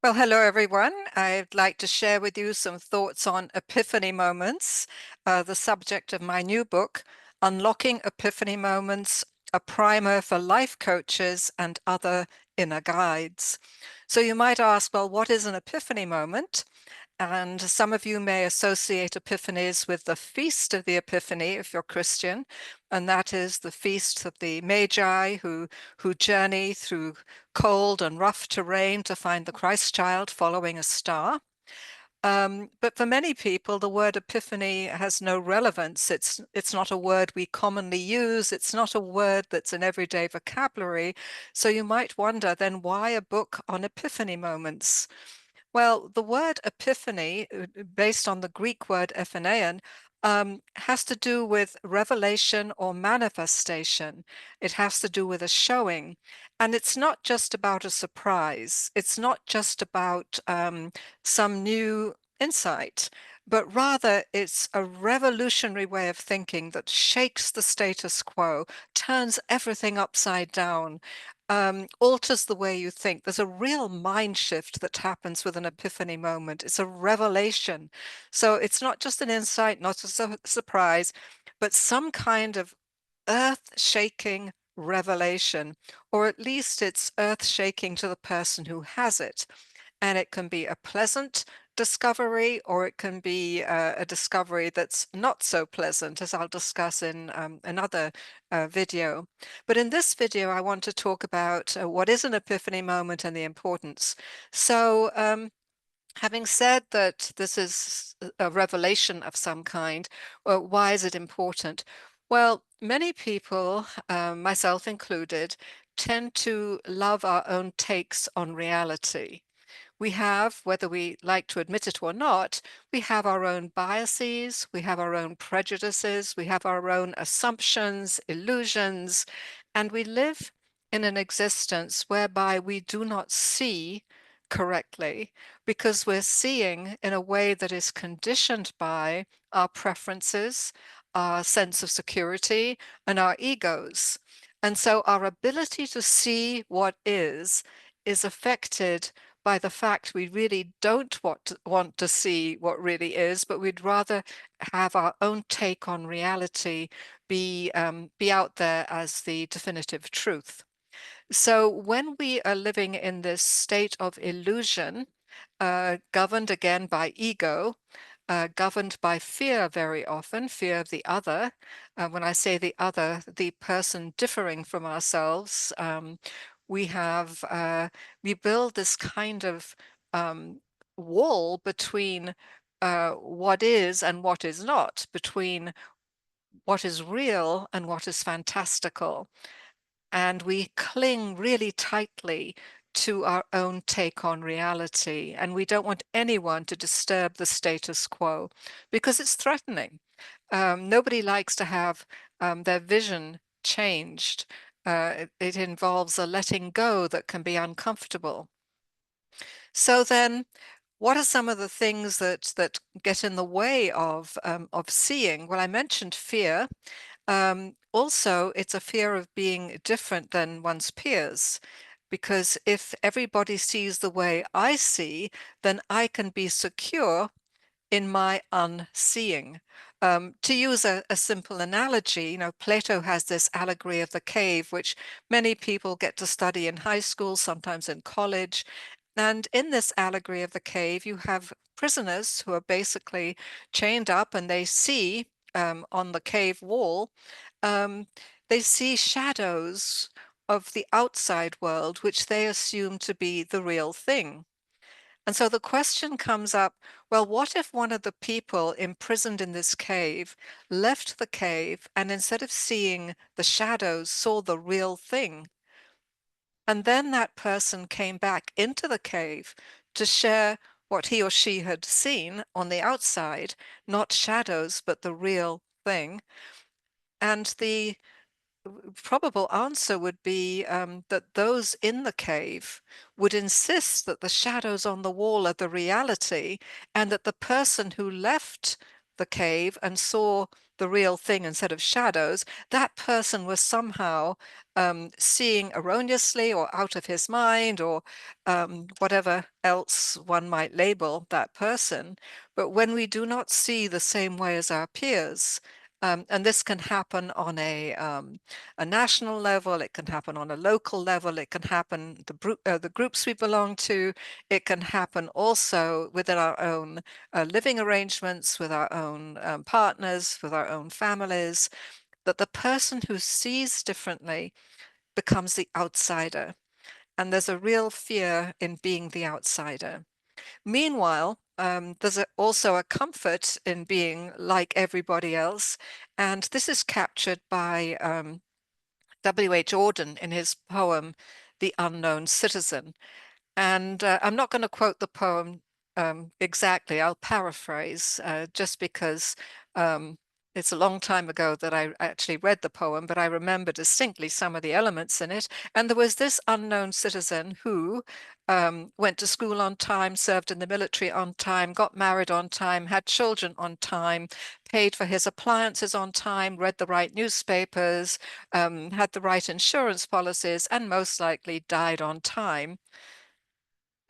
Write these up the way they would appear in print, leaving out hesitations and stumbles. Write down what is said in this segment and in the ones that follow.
Well, hello everyone. I'd like to share with you some thoughts on Epiphany Moments, the subject of my new book, Unlocking Epiphany Moments, a primer for life coaches and other inner guides. So you might ask, well, what is an epiphany moment? And some of you may associate epiphanies with the Feast of the Epiphany if you're Christian, and that is the feast of the Magi who journey through cold and rough terrain to find the Christ child following a star. But for many people, the word epiphany has no relevance. It's not a word we commonly use. It's not a word that's an everyday vocabulary. So you might wonder then why a book on epiphany moments? Well, the word epiphany, based on the Greek word ephanein, has to do with revelation or manifestation. It has to do with a showing. And it's not just about a surprise. It's not just about some new insight, but rather it's a revolutionary way of thinking that shakes the status quo, turns everything upside down, alters the way you think. There's a real mind shift that happens with an epiphany moment. It's a revelation. So it's not just an insight, not just a surprise, but some kind of earth-shaking revelation, or at least it's earth-shaking to the person who has it. And it can be a pleasant discovery, or it can be a discovery that's not so pleasant, as I'll discuss in another video. But in this video, I want to talk about what is an epiphany moment and the importance. So having said that this is a revelation of some kind, why is it important? Well, many people, myself included, tend to love our own takes on reality. We have, whether we like to admit it or not, we have our own biases, we have our own prejudices, we have our own assumptions, illusions, and we live in an existence whereby we do not see correctly because we're seeing in a way that is conditioned by our preferences, our sense of security, and our egos. And so our ability to see what is affected by the fact we really don't want to see what really is, but we'd rather have our own take on reality be out there as the definitive truth. So when we are living in this state of illusion, governed again by ego, governed by fear very often, fear of the other. When I say the other, the person differing from ourselves, we have we build this kind of wall between what is and what is not, between what is real and what is fantastical. And we cling really tightly to our own take on reality. And we don't want anyone to disturb the status quo because it's threatening. Nobody likes to have their vision changed. It involves a letting go that can be uncomfortable. So then, what are some of the things that get in the way of seeing? Well, I mentioned fear. Also, it's a fear of being different than one's peers, because if everybody sees the way I see, then I can be secure in my unseeing. To use a simple analogy, Plato has this allegory of the cave, which many people get to study in high school, sometimes in college. And in this allegory of the cave, you have prisoners who are basically chained up and they see on the cave wall, um, they see shadows of the outside world, which they assume to be the real thing. And so the question comes up, well, what if one of the people imprisoned in this cave left the cave and instead of seeing the shadows, saw the real thing? And then that person came back into the cave to share what he or she had seen on the outside, not shadows, but the real thing. And the probable answer would be that those in the cave would insist that the shadows on the wall are the reality, and that the person who left the cave and saw the real thing instead of shadows, that person was somehow seeing erroneously or out of his mind or whatever else one might label that person. But when we do not see the same way as our peers, and this can happen on a national level, it can happen on a local level, it can happen the groups we belong to, it can happen also within our own living arrangements, with our own partners, with our own families, that the person who sees differently becomes the outsider. And there's a real fear in being the outsider. Meanwhile, there's also a comfort in being like everybody else. And this is captured by W.H. Auden in his poem, The Unknown Citizen. And I'm not going to quote the poem exactly. I'll paraphrase just because it's a long time ago that I actually read the poem, but I remember distinctly some of the elements in it. And there was this unknown citizen who went to school on time, served in the military on time, got married on time, had children on time, paid for his appliances on time, read the right newspapers, had the right insurance policies, and most likely died on time,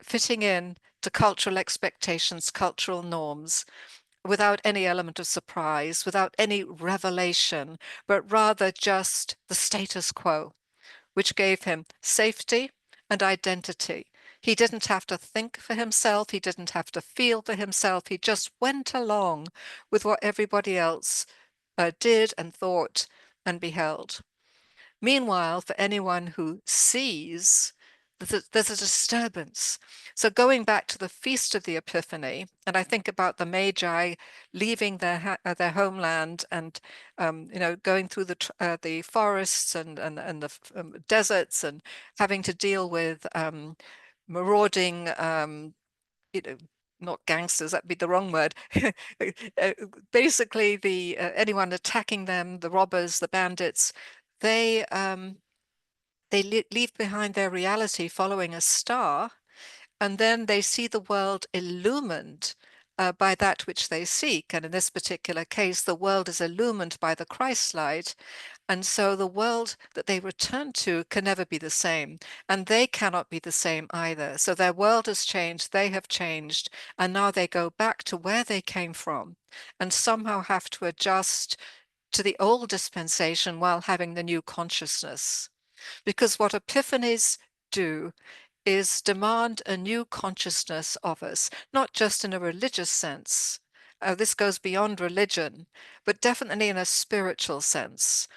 fitting in to cultural expectations, cultural norms, without any element of surprise, without any revelation, but rather just the status quo, which gave him safety and identity. He didn't have to think for himself. He didn't have to feel for himself. He just went along with what everybody else did and thought and beheld. Meanwhile, for anyone who sees, there's a disturbance. So going back to the Feast of the Epiphany, and I think about the Magi leaving their homeland and going through the forests and the deserts and having to deal with marauding, not gangsters, that'd be the wrong word. Basically, anyone attacking them, the robbers, the bandits, they leave behind their reality following a star, and then they see the world illumined by that which they seek. And in this particular case, the world is illumined by the Christ light. And so the world that they return to can never be the same. And they cannot be the same either. So their world has changed, they have changed, and now they go back to where they came from and somehow have to adjust to the old dispensation while having the new consciousness. Because what epiphanies do is demand a new consciousness of us, not just in a religious sense. This goes beyond religion, but definitely in a spiritual sense.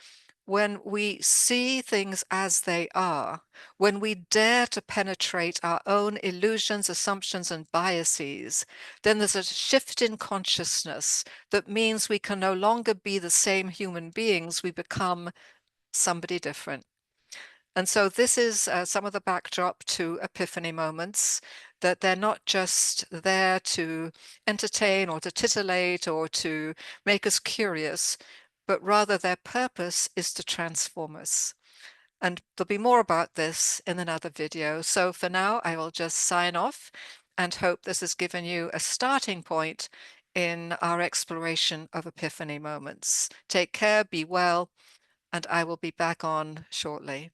When we see things as they are, when we dare to penetrate our own illusions, assumptions, and biases, then there's a shift in consciousness that means we can no longer be the same human beings. We become somebody different. And so this is some of the backdrop to Epiphany Moments, that they're not just there to entertain or to titillate or to make us curious, but rather their purpose is to transform us. And there'll be more about this in another video. So for now, I will just sign off and hope this has given you a starting point in our exploration of Epiphany Moments. Take care, be well, and I will be back on shortly.